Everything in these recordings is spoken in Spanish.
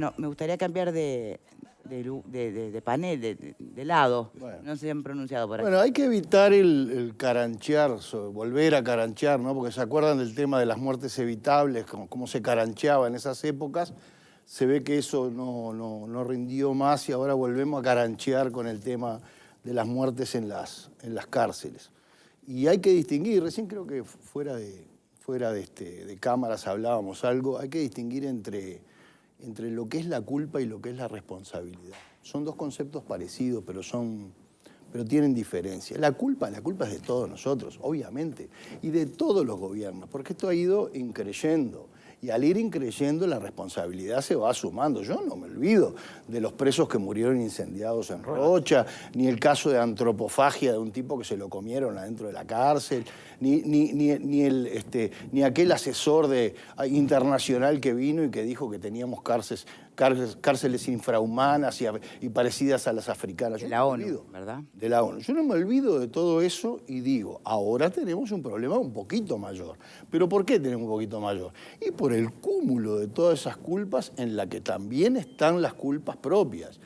No, me gustaría cambiar de panel, de lado. Bueno. No se han pronunciado por ahí. Bueno, hay que evitar el caranchear, volver a caranchear, ¿no? Porque se acuerdan del tema de las muertes evitables, cómo se carancheaba en esas épocas. Se ve que eso no rindió más y ahora volvemos a caranchear con el tema de las muertes en las cárceles. Y hay que distinguir, recién creo que fuera de cámaras hablábamos algo, hay que distinguir entre lo que es la culpa y lo que es la responsabilidad. Son dos conceptos parecidos, pero tienen diferencia. La culpa es de todos nosotros, obviamente, y de todos los gobiernos, porque esto ha ido increyendo. Y al ir increyendo, la responsabilidad se va sumando. Yo no me olvido de los presos que murieron incendiados en Rocha, ni el caso de antropofagia de un tipo que se lo comieron adentro de la cárcel, ni aquel asesor internacional que vino y que dijo que teníamos cárceles infrahumanas y parecidas a las africanas. De la ONU, ¿verdad? De la ONU. Yo no me olvido de todo eso y digo, ahora tenemos un problema un poquito mayor. ¿Pero por qué tenemos un poquito mayor? Y por el cúmulo de todas esas culpas en la que también están las culpas propias.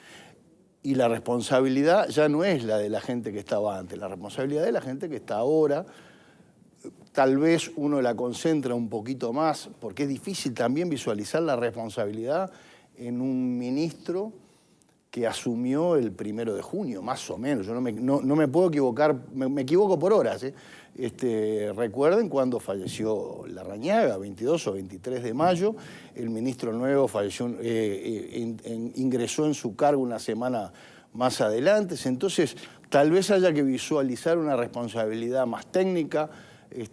Y la responsabilidad ya no es la de la gente que estaba antes, la responsabilidad de la gente que está ahora. Tal vez uno la concentra un poquito más, porque es difícil también visualizar la responsabilidad en un ministro que asumió el 1 de junio, más o menos. Yo no me puedo equivocar, me equivoco por horas. Recuerden cuando falleció Larrañaga, 22 o 23 de mayo, el ministro nuevo falleció, ingresó en su cargo una semana más adelante. Entonces, tal vez haya que visualizar una responsabilidad más técnica.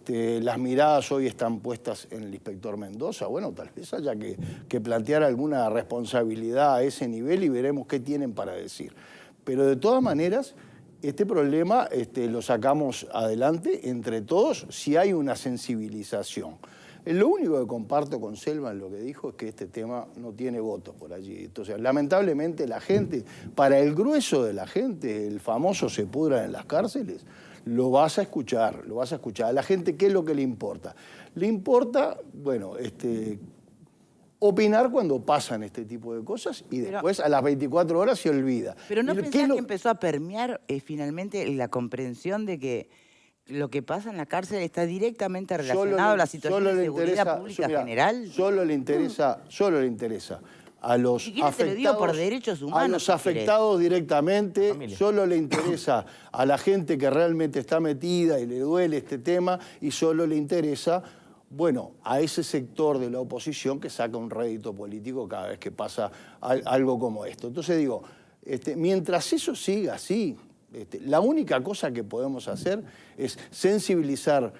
Las miradas hoy están puestas en el inspector Mendoza. Bueno, tal vez haya que plantear alguna responsabilidad a ese nivel y veremos qué tienen para decir. Pero de todas maneras, este problema lo sacamos adelante entre todos si hay una sensibilización. Lo único que comparto con Selva en lo que dijo es que este tema no tiene votos por allí. Entonces, lamentablemente la gente, para el grueso de la gente, el famoso se pudra en las cárceles, lo vas a escuchar, lo vas a escuchar. A la gente, ¿qué es lo que le importa? Le importa, bueno, opinar cuando pasan este tipo de cosas y después a las 24 horas se olvida. Pero ¿no pensás que empezó a permear finalmente la comprensión de que lo que pasa en la cárcel está directamente relacionado a la situación de seguridad pública general? Solo le interesa a los afectados, te lo digo por derechos humanos, a los afectados directamente, familia. Solo le interesa a la gente que realmente está metida y le duele este tema, y solo le interesa, bueno, a ese sector de la oposición que saca un rédito político cada vez que pasa algo como esto. Entonces digo, mientras eso siga así, la única cosa que podemos hacer es sensibilizar,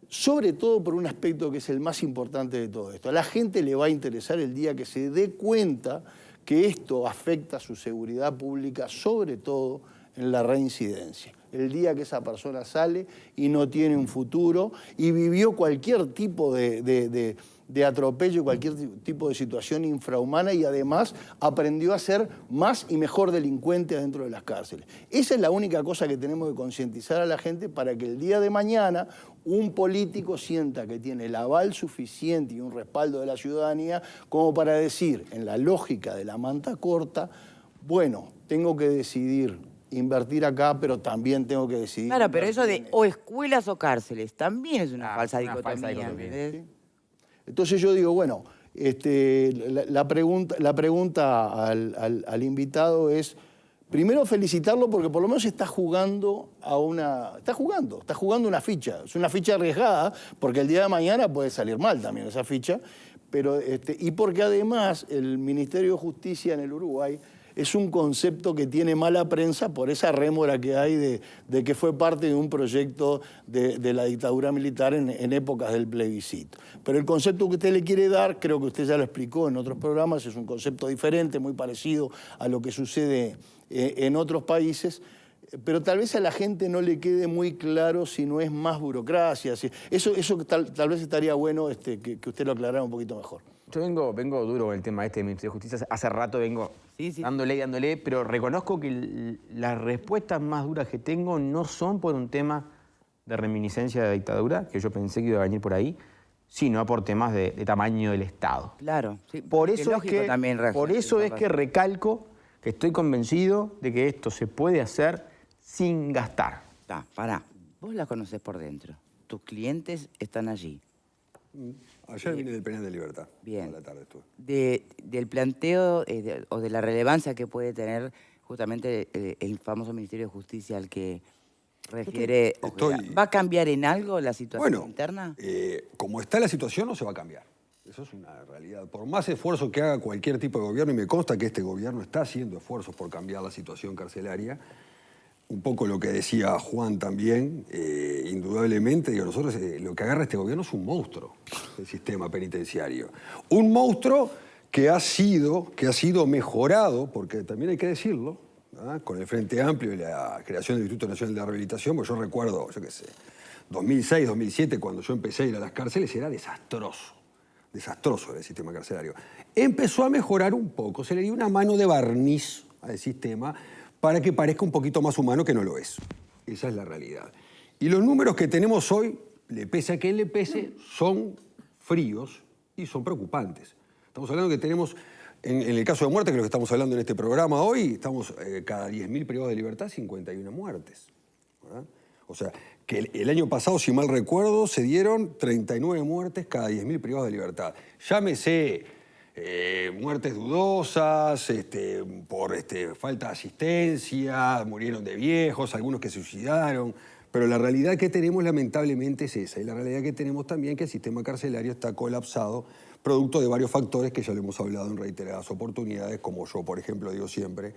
sobre todo por un aspecto que es el más importante de todo esto. A la gente le va a interesar el día que se dé cuenta que esto afecta a su seguridad pública, sobre todo en la reincidencia. El día que esa persona sale y no tiene un futuro y vivió cualquier tipo de atropello, cualquier tipo de situación infrahumana y además aprendió a ser más y mejor delincuente dentro de las cárceles. Esa es la única cosa que tenemos que concientizar a la gente para que el día de mañana un político sienta que tiene el aval suficiente y un respaldo de la ciudadanía como para decir, en la lógica de la manta corta, bueno, tengo que decidir invertir acá, pero también tengo que decidir... Claro, pero eso de o escuelas o cárceles también es una falsa dicotomía. ¿Sí? Entonces yo digo, bueno, la pregunta al invitado es, primero felicitarlo porque por lo menos está jugando una ficha. Es una ficha arriesgada porque el día de mañana puede salir mal también esa ficha, pero, y porque además el Ministerio de Justicia en el Uruguay es un concepto que tiene mala prensa por esa rémora que hay de que fue parte de un proyecto de la dictadura militar en épocas del plebiscito. Pero el concepto que usted le quiere dar, creo que usted ya lo explicó en otros programas, es un concepto diferente, muy parecido a lo que sucede en otros países, pero tal vez a la gente no le quede muy claro si no es más burocracia. Eso tal vez estaría bueno que usted lo aclarara un poquito mejor. Yo vengo duro con el tema del Ministerio de Justicia. Hace rato vengo dándole, pero reconozco que las respuestas más duras que tengo no son por un tema de reminiscencia de la dictadura, que yo pensé que iba a venir por ahí, sino por temas de tamaño del Estado. Claro. Sí, por eso es que recalco que estoy convencido de que esto se puede hacer sin gastar. Pará, vos la conocés por dentro. Tus clientes están allí. Ayer vine del penal de Libertad. Bien. A la tarde estuve. Del planteo o de la relevancia que puede tener justamente el famoso Ministerio de Justicia al que refiere... ¿Va a cambiar en algo la situación interna? Como está la situación, no se va a cambiar. Eso es una realidad. Por más esfuerzo que haga cualquier tipo de gobierno, y me consta que este gobierno está haciendo esfuerzos por cambiar la situación carcelaria, un poco lo que decía Juan también, indudablemente, digo, nosotros lo que agarra este gobierno es un monstruo del sistema penitenciario. Un monstruo que ha sido mejorado, porque también hay que decirlo, con el Frente Amplio y la creación del Instituto Nacional de Rehabilitación, pues yo recuerdo, 2006, 2007, cuando yo empecé a ir a las cárceles, era desastroso el sistema carcelario. Empezó a mejorar un poco, se le dio una mano de barniz al sistema para que parezca un poquito más humano, que no lo es. Esa es la realidad. Y los números que tenemos hoy, le pese a quien le pese, son fríos y son preocupantes. Estamos hablando que tenemos, en el caso de muerte, que es lo que estamos hablando en este programa hoy, estamos cada 10.000 privados de libertad, 51 muertes. ¿Verdad? O sea, que el año pasado, si mal recuerdo, se dieron 39 muertes cada 10.000 privados de libertad. Llámese muertes dudosas, por falta de asistencia, murieron de viejos, algunos que se suicidaron, pero la realidad que tenemos lamentablemente es esa, y la realidad que tenemos también es que el sistema carcelario está colapsado, producto de varios factores que ya lo hemos hablado en reiteradas oportunidades, como yo, por ejemplo, digo siempre,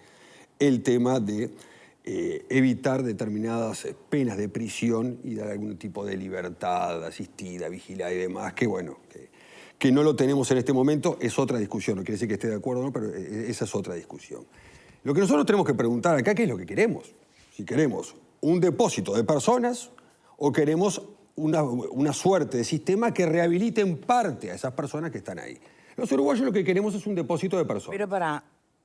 el tema de evitar determinadas penas de prisión y dar algún tipo de libertad asistida, vigilada y demás, que bueno, que no lo tenemos en este momento, es otra discusión. No quiere decir que esté de acuerdo o no, pero esa es otra discusión. Lo que nosotros tenemos que preguntar acá, ¿qué es lo que queremos? Si queremos un depósito de personas o queremos una suerte de sistema que rehabilite en parte a esas personas que están ahí. Los uruguayos lo que queremos es un depósito de personas.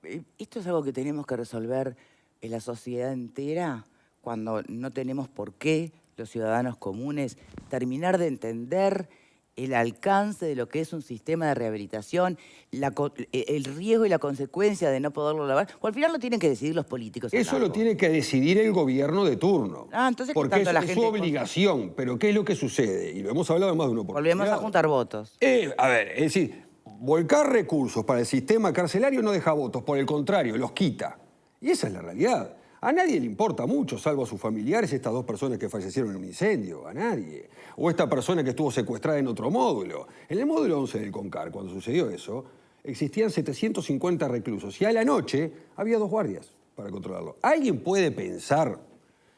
Pero esto es algo que tenemos que resolver en la sociedad entera cuando no tenemos por qué los ciudadanos comunes terminar de entender el alcance de lo que es un sistema de rehabilitación, el riesgo y la consecuencia de no poderlo lavar, o al final lo tienen que decidir los políticos. Eso lo tiene que decidir el gobierno de turno. Entonces, porque es su obligación. Pero ¿qué es lo que sucede? Y lo hemos hablado más de una oportunidad. Volvemos a juntar votos. A ver, es decir, volcar recursos para el sistema carcelario no deja votos, por el contrario, los quita. Y esa es la realidad. A nadie le importa mucho, salvo a sus familiares, estas dos personas que fallecieron en un incendio. A nadie. O esta persona que estuvo secuestrada en otro módulo. En el módulo 11 del CONCAR, cuando sucedió eso, existían 750 reclusos. Y a la noche había 2 guardias para controlarlo. ¿Alguien puede pensar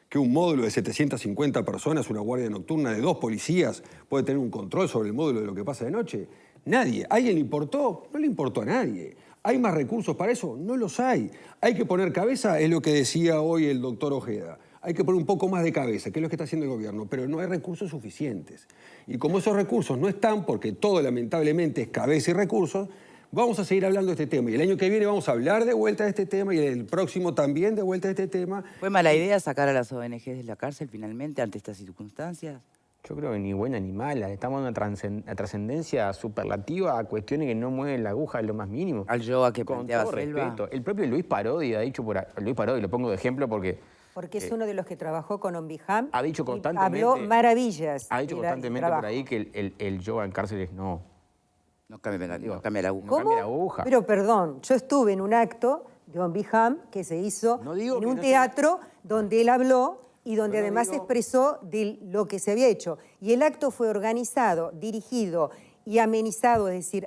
que un módulo de 750 personas, una guardia nocturna de 2 policías, puede tener un control sobre el módulo de lo que pasa de noche? Nadie. ¿A alguien le importó? No le importó a nadie. ¿Hay más recursos para eso? No los hay. Hay que poner cabeza, es lo que decía hoy el doctor Ojeda. Hay que poner un poco más de cabeza, que es lo que está haciendo el gobierno, pero no hay recursos suficientes. Y como esos recursos no están, porque todo lamentablemente es cabeza y recursos, vamos a seguir hablando de este tema. Y el año que viene vamos a hablar de vuelta de este tema y el próximo también de vuelta de este tema. ¿Fue mala idea sacar a las ONG de la cárcel finalmente ante estas circunstancias? Yo creo que ni buena ni mala. Estamos en una trascendencia superlativa a cuestiones que no mueven la aguja en lo más mínimo. Al yoga que planteaba Selva. Respeto. El propio Luis Parodi ha dicho Luis Parodi, lo pongo de ejemplo porque es uno de los que trabajó con Onviham. Ha dicho constantemente. Habló maravillas. Ha dicho constantemente por ahí que el yoga en cárceles no cambia la aguja. ¿Cómo? No cambia la aguja. Pero perdón, yo estuve en un acto de Onviham que se hizo en un teatro donde él habló y donde además expresó de lo que se había hecho. Y el acto fue organizado, dirigido y amenizado, es decir,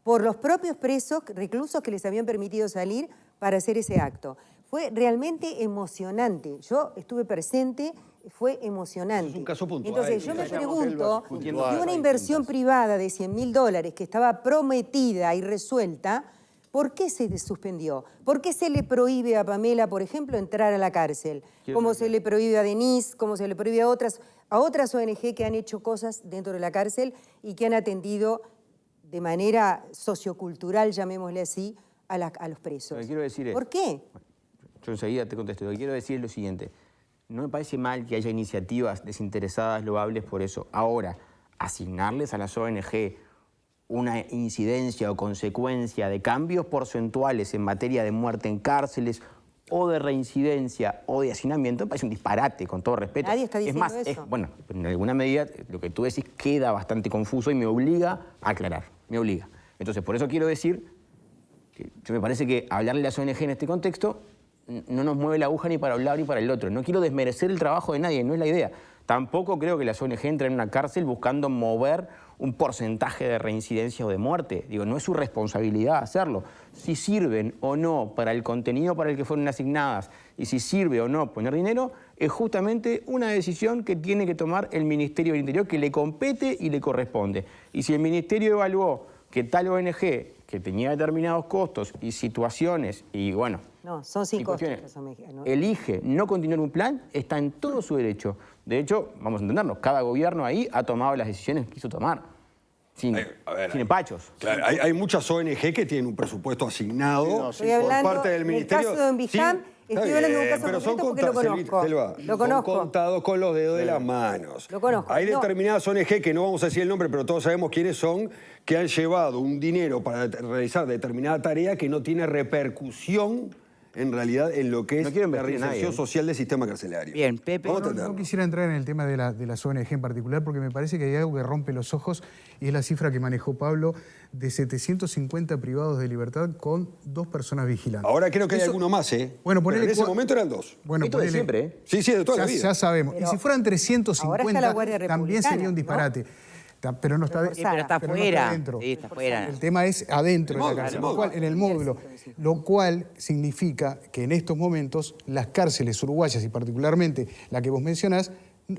por los propios presos, reclusos que les habían permitido salir para hacer ese acto. Fue realmente emocionante. Yo estuve presente, fue emocionante. Es un caso puntual. Entonces yo me pregunto, si una inversión privada de $100.000 que estaba prometida y resuelta, ¿por qué se suspendió? ¿Por qué se le prohíbe a Pamela, por ejemplo, entrar a la cárcel? Como se le prohíbe a Denise, como se le prohíbe a otras ONG que han hecho cosas dentro de la cárcel y que han atendido de manera sociocultural, llamémosle así, a los presos. Lo que quiero decir es, ¿por qué? Yo enseguida te contesto. Lo que quiero decir es lo siguiente. No me parece mal que haya iniciativas desinteresadas, loables por eso. Ahora, asignarles a las ONG una incidencia o consecuencia de cambios porcentuales en materia de muerte en cárceles o de reincidencia o de hacinamiento, me parece un disparate, con todo respeto. Nadie está diciendo eso. eso. Bueno, en alguna medida lo que tú decís queda bastante confuso y me obliga a aclarar, me obliga. Entonces, por eso quiero decir que yo me parece que hablarle a las ONG en este contexto no nos mueve la aguja ni para un lado ni para el otro. No quiero desmerecer el trabajo de nadie, no es la idea. Tampoco creo que las ONG entren en una cárcel buscando mover un porcentaje de reincidencia o de muerte. Digo, no es su responsabilidad hacerlo. Si sirven o no para el contenido para el que fueron asignadas y si sirve o no poner dinero, es justamente una decisión que tiene que tomar el Ministerio del Interior, que le compete y le corresponde. Y si el Ministerio evaluó que tal ONG, que tenía determinados costos y situaciones, y bueno... No, son sin costos. ¿No? Elige no continuar un plan, está en todo su derecho. De hecho, vamos a entendernos, cada gobierno ahí ha tomado las decisiones que quiso tomar, sin empachos. Claro, hay muchas ONG que tienen un presupuesto asignado por parte del Ministerio. En el caso de Envijam, estoy hablando de un caso concreto porque lo conozco. Lo conozco. Son contados con los dedos de las manos. Lo conozco. Hay determinadas ONG, que no vamos a decir el nombre, pero todos sabemos quiénes son, que han llevado un dinero para realizar determinada tarea que no tiene repercusión en realidad en lo que es la reinserción social del sistema carcelario. Bien, Pepe. No quisiera entrar en el tema de las ONG en particular porque me parece que hay algo que rompe los ojos y es la cifra que manejó Pablo de 750 privados de libertad con 2 personas vigilantes. Ahora creo que hay alguno más, ¿eh? Bueno, pero en ese momento eran 2. Bueno, esto de siempre, ¿eh? Sí, de toda la vida. Ya sabemos. Pero y si fueran 350, también sería un disparate. ¿no? Pero no está, pero está pero afuera. No está dentro. Sí, está afuera. El tema es adentro de la cárcel, en el módulo. Lo cual significa que en estos momentos las cárceles uruguayas, y particularmente la que vos mencionás,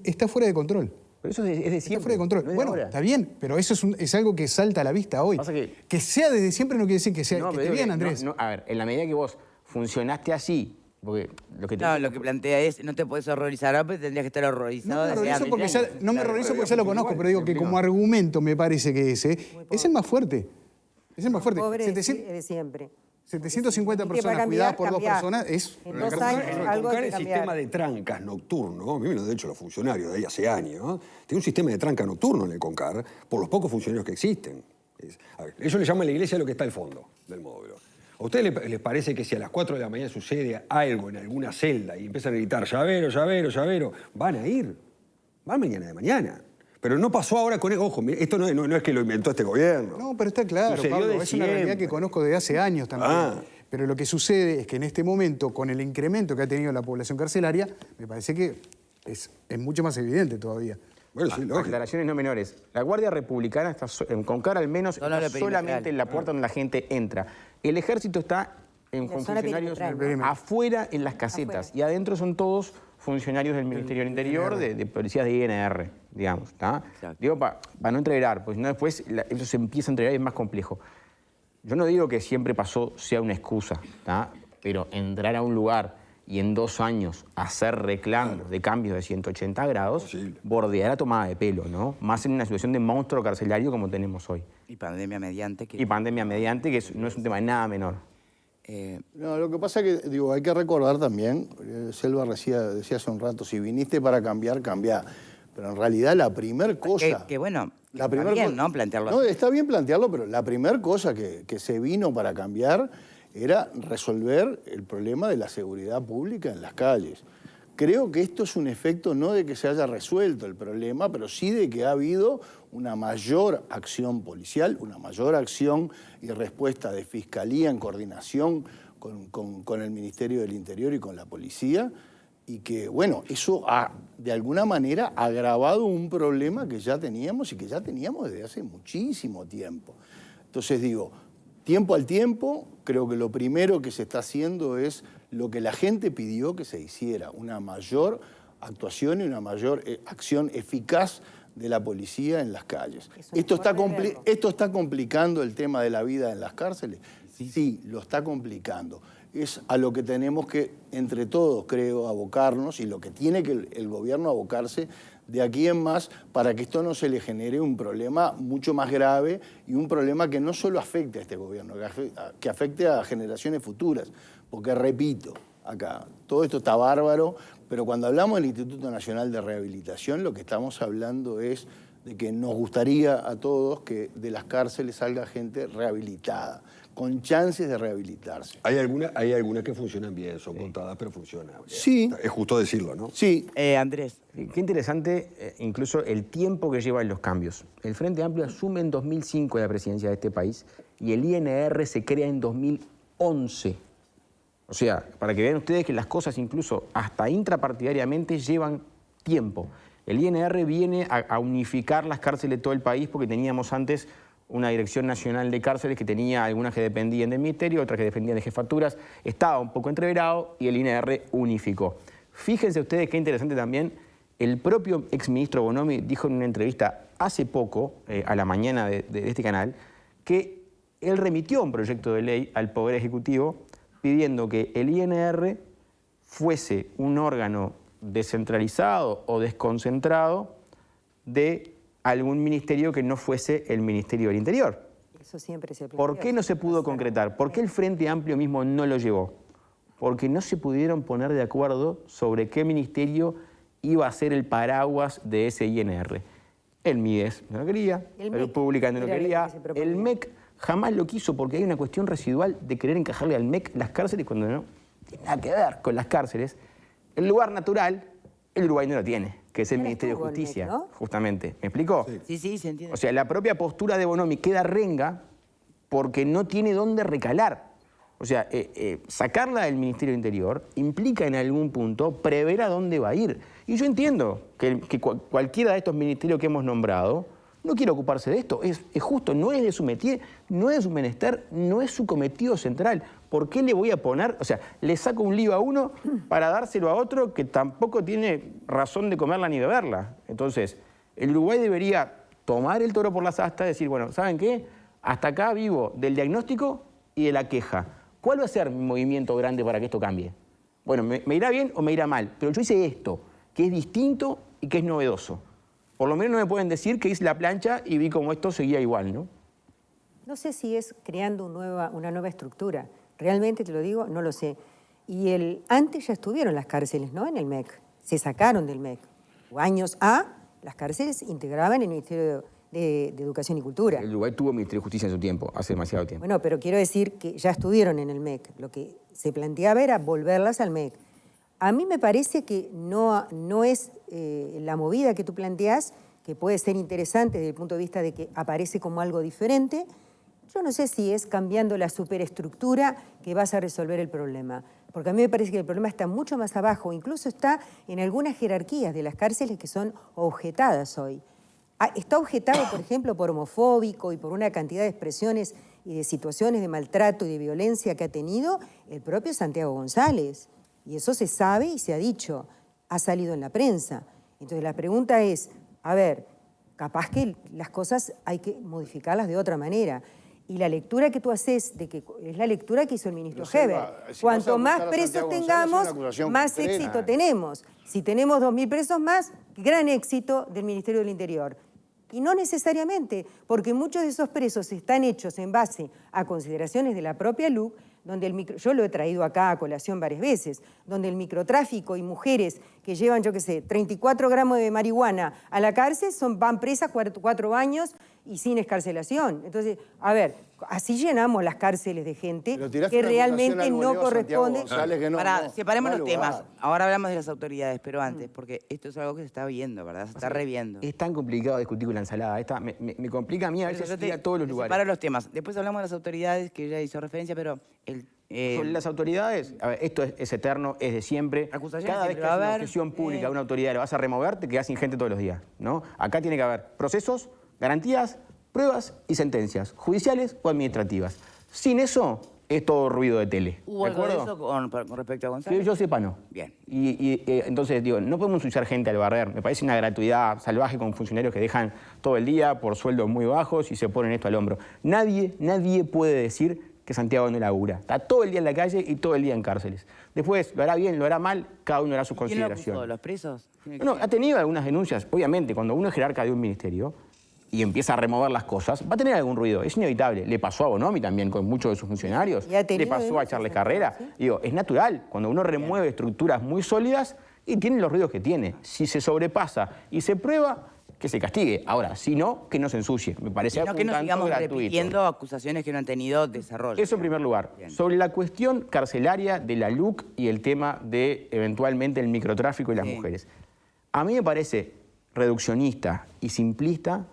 está fuera de control. Pero eso es de siempre. Está fuera de control. No es bueno, ahora. está bien, pero eso es algo que salta a la vista hoy. Que sea desde siempre no quiere decir que sea. No, que esté bien, Andrés. A ver, en la medida que vos funcionaste así, porque lo que lo que plantea es, no te podés horrorizar, pero tendrías que estar horrorizado. No me horrorizo porque ya lo conozco, pero digo que como argumento me parece que ese es el más fuerte. Es el más fuerte. Pobre de siempre. 750 personas cuidadas por 2 personas es... En 2 años algo hay que el cambiar. sistema de trancas nocturno, de hecho los funcionarios de ahí hace años, ¿no? Tiene un sistema de tranca nocturno en el CONCAR por los pocos funcionarios que existen. Ellos le llaman a la iglesia lo que está al fondo del módulo. ¿A ustedes les parece que si a las 4 de la mañana sucede algo en alguna celda y empiezan a gritar llavero, llavero, llavero, van a ir? Van mañana de mañana. Pero no pasó ahora con... Ojo, esto no es que lo inventó este gobierno. No, pero está claro, Pablo, es una realidad que conozco desde hace años también. Pero lo que sucede es que en este momento, con el incremento que ha tenido la población carcelaria, me parece que es mucho más evidente todavía. Bueno, sí, lógico. Aclaraciones no menores. La Guardia Republicana está en Concar al menos está solamente en la puerta donde la gente entra. El ejército está con funcionarios afuera en las casetas y adentro son todos funcionarios del Ministerio del Interior, de policías de INR, digamos. Digo, para no entreverar, porque si no después eso se empieza a entreverar y es más complejo. Yo no digo que siempre pasó sea una excusa, pero entrar a un lugar y en 2 años hacer reclamos de cambios de 180 grados, bordear la tomada de pelo, ¿no? Más en una situación de monstruo carcelario como tenemos hoy. Y pandemia mediante. Y pandemia mediante, que no es un tema nada menor. No, lo que pasa es que, hay que recordar también, Selva decía hace un rato, si viniste para cambiar, cambiá. Pero en realidad la primer cosa... Que bueno, está bien, ¿no? Plantearlo así. No, está bien plantearlo, pero la primer cosa que se vino para cambiar era resolver el problema de la seguridad pública en las calles. Creo que esto es un efecto no de que se haya resuelto el problema, pero sí de que ha habido una mayor acción policial, una mayor acción y respuesta de Fiscalía en coordinación con el Ministerio del Interior y con la policía, y que, bueno, eso ha, de alguna manera, agravado un problema que ya teníamos y que ya teníamos desde hace muchísimo tiempo. Entonces digo, tiempo al tiempo, creo que lo primero que se está haciendo es lo que la gente pidió que se hiciera, una mayor actuación y una mayor acción eficaz de la policía en las calles. ¿Esto está complicando el tema de la vida en las cárceles? Sí, lo está complicando. Es a lo que tenemos que, entre todos, creo, abocarnos, y lo que tiene que el gobierno abocarse de aquí en más, para que esto no se le genere un problema mucho más grave y un problema que no solo afecte a este gobierno, que afecte a generaciones futuras. Porque, repito, acá, todo esto está bárbaro, pero cuando hablamos del Instituto Nacional de Rehabilitación, lo que estamos hablando es de que nos gustaría a todos que de las cárceles salga gente rehabilitada, con chances de rehabilitarse. Hay algunas que funcionan bien, son contadas, pero funcionan. Sí. Es justo decirlo, ¿no? Sí. Andrés. Qué interesante incluso el tiempo que llevan los cambios. El Frente Amplio asume en 2005 la presidencia de este país y el INR se crea en 2011. O sea, para que vean ustedes que las cosas incluso hasta intrapartidariamente llevan tiempo. El INR viene a unificar las cárceles de todo el país porque teníamos antes una dirección nacional de cárceles que tenía algunas que dependían del ministerio, otras que dependían de jefaturas. Estaba un poco entreverado y el INR unificó. Fíjense ustedes qué interesante también, el propio exministro Bonomi dijo en una entrevista hace poco, a la mañana de este canal, que él remitió un proyecto de ley al Poder Ejecutivo pidiendo que el INR fuese un órgano descentralizado o desconcentrado de algún ministerio que no fuese el Ministerio del Interior. Eso siempre se plantea. ¿Por qué no se pudo concretar? ¿Por qué el Frente Amplio mismo no lo llevó? Porque no se pudieron poner de acuerdo sobre qué ministerio iba a ser el paraguas de ese INR. El MIDES no lo quería, el República no lo quería, el MEC jamás lo quiso porque hay una cuestión residual de querer encajarle al MEC las cárceles cuando no tiene nada que ver con las cárceles. El lugar natural, el Uruguay no lo tiene, que es el Ministerio de Justicia, ¿no? Justamente. ¿Me explicó? Sí, sí, se entiende. O sea, la propia postura de Bonomi queda renga porque no tiene dónde recalar. O sea, sacarla del Ministerio del Interior implica en algún punto prever a dónde va a ir. Y yo entiendo que cualquiera de estos ministerios que hemos nombrado no quiere ocuparse de esto. Es justo, no es de su métier, no es de su menester, no es su cometido central. ¿Por qué le voy a poner? O sea, le saco un lío a uno para dárselo a otro que tampoco tiene razón de comerla ni beberla. Entonces, el Uruguay debería tomar el toro por las astas y decir, bueno, ¿saben qué? Hasta acá vivo del diagnóstico y de la queja. ¿Cuál va a ser mi movimiento grande para que esto cambie? Bueno, me irá bien o me irá mal, pero yo hice esto, que es distinto y que es novedoso. Por lo menos no me pueden decir que hice la plancha y vi cómo esto seguía igual, ¿no? No sé si es creando una nueva estructura. Realmente, te lo digo, no lo sé. Y antes ya estuvieron las cárceles, ¿no? En el MEC. Se sacaron del MEC. Años las cárceles integraban el Ministerio de Educación y Cultura. El Uruguay tuvo Ministerio de Justicia en su tiempo, hace demasiado tiempo. Bueno, pero quiero decir que ya estuvieron en el MEC. Lo que se planteaba era volverlas al MEC. A mí me parece que no es la movida que tú planteás, que puede ser interesante desde el punto de vista de que aparece como algo diferente. Yo no sé si es cambiando la superestructura que vas a resolver el problema, porque a mí me parece que el problema está mucho más abajo, incluso está en algunas jerarquías de las cárceles que son objetadas hoy. Está objetado, por ejemplo, por homofóbico y por una cantidad de expresiones y de situaciones de maltrato y de violencia que ha tenido el propio Santiago González. Y eso se sabe y se ha dicho, ha salido en la prensa. Entonces la pregunta es, a ver, capaz que las cosas hay que modificarlas de otra manera. Y la lectura que tú haces, de que es la lectura que hizo el ministro Heber. Cuanto más presos tengamos, más éxito tenemos. Si tenemos 2.000 presos más, gran éxito del Ministerio del Interior. Y no necesariamente, porque muchos de esos presos están hechos en base a consideraciones de la propia LUC, donde yo lo he traído acá a colación varias veces, donde el microtráfico y mujeres que llevan, yo qué sé, 34 gramos de marihuana a la cárcel van presas 4 años y sin excarcelación. Entonces, a ver, así llenamos las cárceles de gente que realmente no corresponde. Separemos los temas. Ahora hablamos de las autoridades, pero antes, porque esto es algo que se está viendo, ¿verdad? Se está reviendo. Es tan complicado discutir con la ensalada. Me complica a mí a veces ir a todos los lugares. Separo los temas. Después hablamos de las autoridades, que ya hizo referencia, pero... Sobre las autoridades, a ver, esto es eterno, es de siempre. Cada vez que haces una objeción pública a una autoridad le vas a remover, te quedas sin gente todos los días, ¿no? Acá tiene que haber procesos, garantías, pruebas y sentencias, judiciales o administrativas. Sin eso, es todo ruido de tele. ¿Hubo algo de eso con respecto a González? Que yo sepa, no. Bien. Y entonces, digo, no podemos usar gente al barrer. Me parece una gratuidad salvaje con funcionarios que dejan todo el día por sueldos muy bajos y se ponen esto al hombro. Nadie puede decir que Santiago no labura. Está todo el día en la calle y todo el día en cárceles. Después, lo hará bien, lo hará mal, cada uno hará su consideración. ¿Quién lo acusó? ¿Los presos? No, ha tenido algunas denuncias. Obviamente, cuando uno es jerarca de un ministerio y empieza a remover las cosas, va a tener algún ruido. Es inevitable. Le pasó a Bonomi también con muchos de sus funcionarios. Le pasó a Charles Carrera. ¿Sí? Digo, es natural. Cuando uno remueve estructuras muy sólidas y tiene los ruidos que tiene. Si se sobrepasa y se prueba, que se castigue. Ahora, si no, que no se ensucie. Me parece no que nos sigamos repitiendo acusaciones que no han tenido desarrollo. Eso en primer lugar. Bien. Sobre la cuestión carcelaria de la LUC y el tema de, eventualmente, el microtráfico y las mujeres. A mí me parece reduccionista y simplista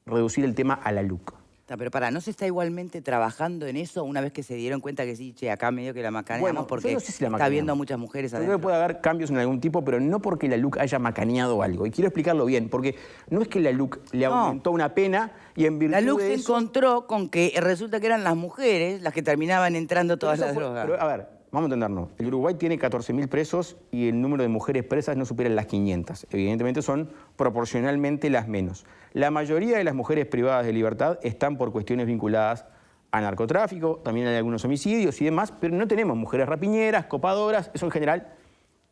reducir el tema a la LUC. Pero ¿no se está igualmente trabajando en eso una vez que se dieron cuenta que sí, che, acá medio que la macaneamos porque no sé si la está habiendo muchas mujeres adentro? Creo que puede haber cambios en algún tipo, pero no porque la LUC haya macaneado algo. Y quiero explicarlo bien, porque no es que la LUC le aumentó una pena y en virtud la LUC de se eso... encontró con que resulta que eran las mujeres las que terminaban entrando todas las drogas. Pero, a ver, vamos a entendernos. El Uruguay tiene 14.000 presos y el número de mujeres presas no supera las 500. Evidentemente son proporcionalmente las menos. La mayoría de las mujeres privadas de libertad están por cuestiones vinculadas a narcotráfico, también hay algunos homicidios y demás, pero no tenemos mujeres rapiñeras, copadoras, eso en general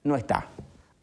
no está.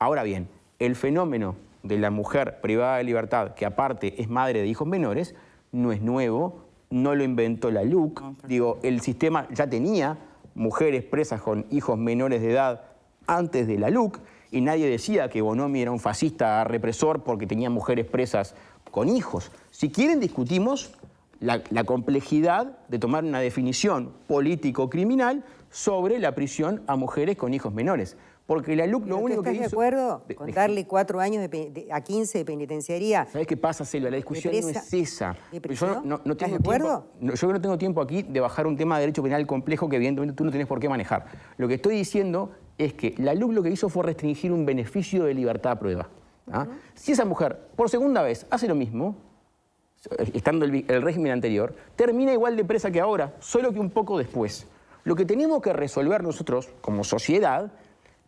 Ahora bien, el fenómeno de la mujer privada de libertad, que aparte es madre de hijos menores, no es nuevo, no lo inventó la LUC. Digo, el sistema ya tenía mujeres presas con hijos menores de edad antes de la LUC y nadie decía que Bonomi era un fascista represor porque tenía mujeres presas con hijos. Si quieren, discutimos la complejidad de tomar una definición político-criminal sobre la prisión a mujeres con hijos menores. Porque la LUC lo único que hizo... ¿Estás de acuerdo con darle 4 años a 15 de penitenciaría? ¿Sabes qué pasa, Selva? La discusión no es esa. Yo no tengo tiempo, yo no tengo tiempo aquí de bajar un tema de derecho penal complejo que evidentemente tú no tenés por qué manejar. Lo que estoy diciendo es que la LUC lo que hizo fue restringir un beneficio de libertad a prueba. Si esa mujer, por segunda vez, hace lo mismo, estando el régimen anterior, termina igual de presa que ahora, solo que un poco después. Lo que tenemos que resolver nosotros, como sociedad,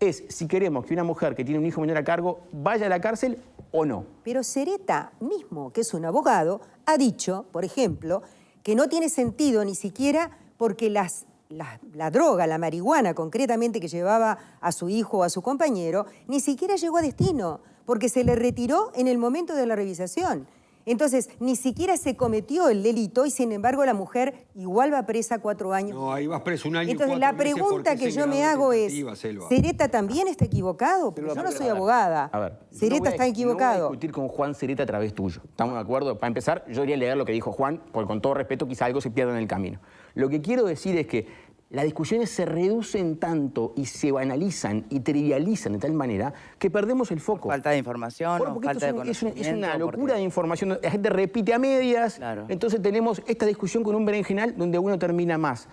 es si queremos que una mujer que tiene un hijo menor a cargo vaya a la cárcel o no. Pero Sereta mismo, que es un abogado, ha dicho, por ejemplo, que no tiene sentido ni siquiera porque la droga, la marihuana concretamente que llevaba a su hijo o a su compañero, ni siquiera llegó a destino, porque se le retiró en el momento de la revisación. Entonces, ni siquiera se cometió el delito y, sin embargo, la mujer igual va presa 4 años. No, ahí vas preso 1 año. Entonces, la pregunta que yo me hago es, ¿Sereta también está equivocado? Porque yo no soy abogada. A ver, Sereta está equivocado. No voy a discutir con Juan Sereta a través tuyo. ¿Estamos de acuerdo? Para empezar, yo iría a leer lo que dijo Juan, porque con todo respeto quizá algo se pierda en el camino. Lo que quiero decir es que las discusiones se reducen tanto y se banalizan y trivializan de tal manera que perdemos el foco. Falta de información, falta de conocimiento. Es una locura de información. La gente repite a medias. Claro. Entonces tenemos esta discusión con un berenjenal donde uno termina más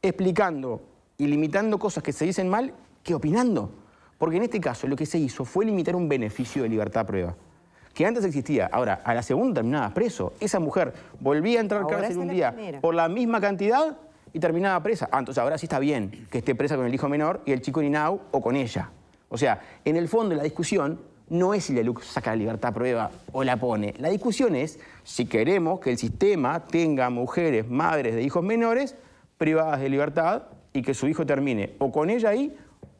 explicando y limitando cosas que se dicen mal que opinando. Porque en este caso lo que se hizo fue limitar un beneficio de libertad a prueba, que antes existía. Ahora, a la segunda terminaba preso. Esa mujer volvía a entrar a cárcel un día por la misma cantidad y terminaba presa. Entonces ahora sí está bien que esté presa con el hijo menor y el chico Ninau o con ella. O sea, en el fondo la discusión no es si la LUC saca la libertad a prueba o la pone. La discusión es si queremos que el sistema tenga mujeres, madres de hijos menores, privadas de libertad y que su hijo termine o con ella ahí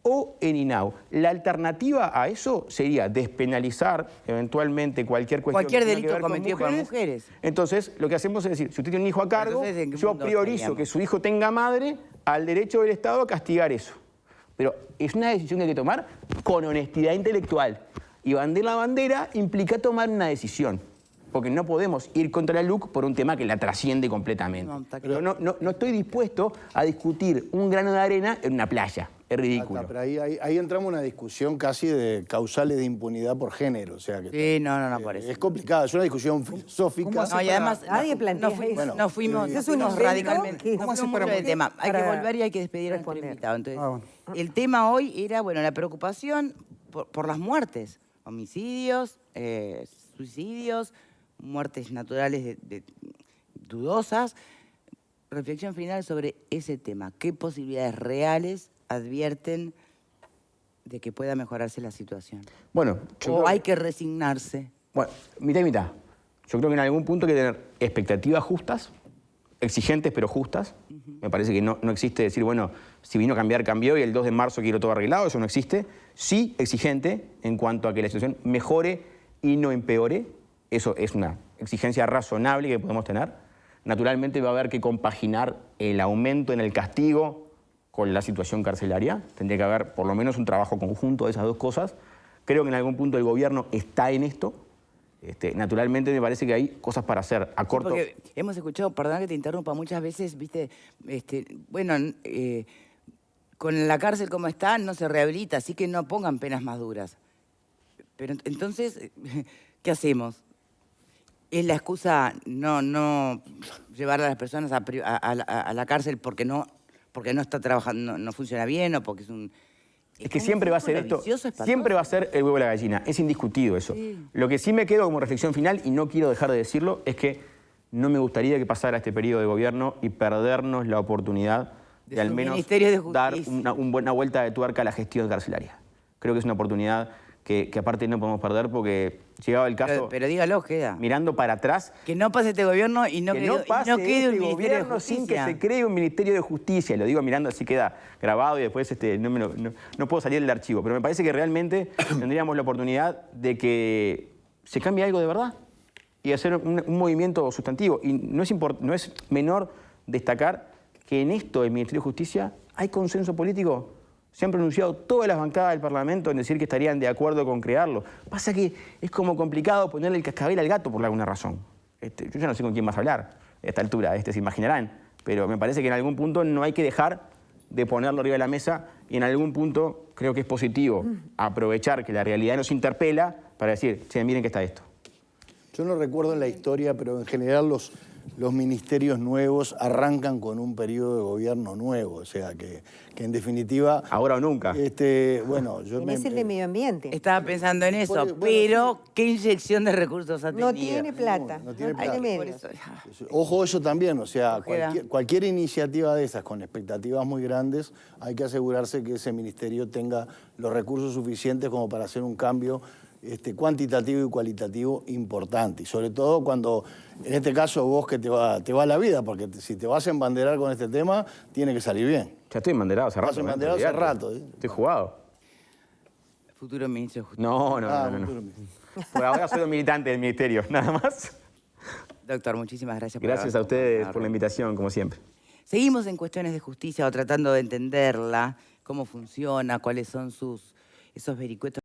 o en INAU. La alternativa a eso sería despenalizar eventualmente cualquier cuestión. Cualquier delito cometido por mujeres. Entonces, lo que hacemos es decir, si usted tiene un hijo a cargo, yo priorizo que su hijo tenga madre al derecho del Estado a castigar eso. Pero es una decisión que hay que tomar con honestidad intelectual. Y bandear la bandera implica tomar una decisión. Porque no podemos ir contra la LUC por un tema que la trasciende completamente. Pero no estoy dispuesto a discutir un grano de arena en una playa. Es ridículo. Pero ahí entramos en una discusión casi de causales de impunidad por género. O sea que sí, no, por eso. Es complicado, es una discusión filosófica. No, y además nadie plantea nos fuimos radicalmente. ¿Cómo se para el tema? Hay que volver y hay que despedir al invitado. Entonces, el tema hoy era, bueno, la preocupación por las muertes. Homicidios, suicidios, muertes naturales dudosas. Reflexión final sobre ese tema. ¿Qué posibilidades reales advierten de que pueda mejorarse la situación? Bueno, ¿O hay que resignarse? Bueno, mitad y mitad. Yo creo que en algún punto hay que tener expectativas justas, exigentes pero justas. Me parece que no existe decir, bueno, si vino a cambiar, cambió y el 2 de marzo quiero todo arreglado. Eso no existe. Sí exigente en cuanto a que la situación mejore y no empeore. Eso es una exigencia razonable que podemos tener. Naturalmente va a haber que compaginar el aumento en el castigo con la situación carcelaria. Tendría que haber por lo menos un trabajo conjunto de esas dos cosas. Creo que en algún punto el gobierno está en esto. Naturalmente me parece que hay cosas para hacer a corto. Porque hemos escuchado, perdón que te interrumpa, muchas veces, viste, bueno, con la cárcel como está no se rehabilita, así que no pongan penas más duras. Pero entonces, ¿qué hacemos? ¿Es la excusa no llevar a las personas a la cárcel porque no está trabajando, no funciona bien o porque es un... Es que siempre va a ser esto, siempre va a ser el huevo y la gallina, es indiscutido eso. Sí. Lo que sí me quedo como reflexión final, y no quiero dejar de decirlo, es que no me gustaría que pasara este periodo de gobierno y perdernos la oportunidad de al menos dar una vuelta de tuerca a la gestión carcelaria. Creo que es una oportunidad que aparte no podemos perder porque llegaba el caso... Pero dígalo, queda. Mirando para atrás... Que no pase este gobierno y no quede un Ministerio de Justicia. Sin que se cree un Ministerio de Justicia. Lo digo mirando, así queda grabado y después no puedo salir del archivo. Pero me parece que realmente tendríamos la oportunidad de que se cambie algo de verdad y hacer un movimiento sustantivo. Y no es menor destacar que en esto del Ministerio de Justicia hay consenso político. Se han pronunciado todas las bancadas del Parlamento en decir que estarían de acuerdo con crearlo. Pasa que es como complicado ponerle el cascabel al gato por alguna razón. Yo ya no sé con quién vas a hablar a esta altura, se imaginarán. Pero me parece que en algún punto no hay que dejar de ponerlo arriba de la mesa y en algún punto creo que es positivo aprovechar que la realidad nos interpela para decir, che, miren que está esto. Yo no recuerdo en la historia, pero en general los ministerios nuevos arrancan con un periodo de gobierno nuevo, o sea que en definitiva... Ahora o nunca. Bueno, yo es el de medio ambiente. Estaba pensando en eso, pero ¿qué inyección de recursos ha tenido? No tiene plata. No tiene plata. Eso. Ojo, eso también, o sea, cualquier iniciativa de esas con expectativas muy grandes, hay que asegurarse que ese ministerio tenga los recursos suficientes como para hacer un cambio cuantitativo y cualitativo importante. Y sobre todo cuando, en este caso, vos que te va la vida, porque si te vas a embanderar con este tema, tiene que salir bien. Ya estoy embanderado hace rato. Estás embanderado hace rato. Estoy jugado. Futuro ministro de Justicia. No. Por ahora soy un militante del ministerio, nada más. Doctor, muchísimas gracias. Gracias a ustedes por la invitación, como siempre. Seguimos en cuestiones de justicia o tratando de entenderla, cómo funciona, cuáles son esos vericuetos.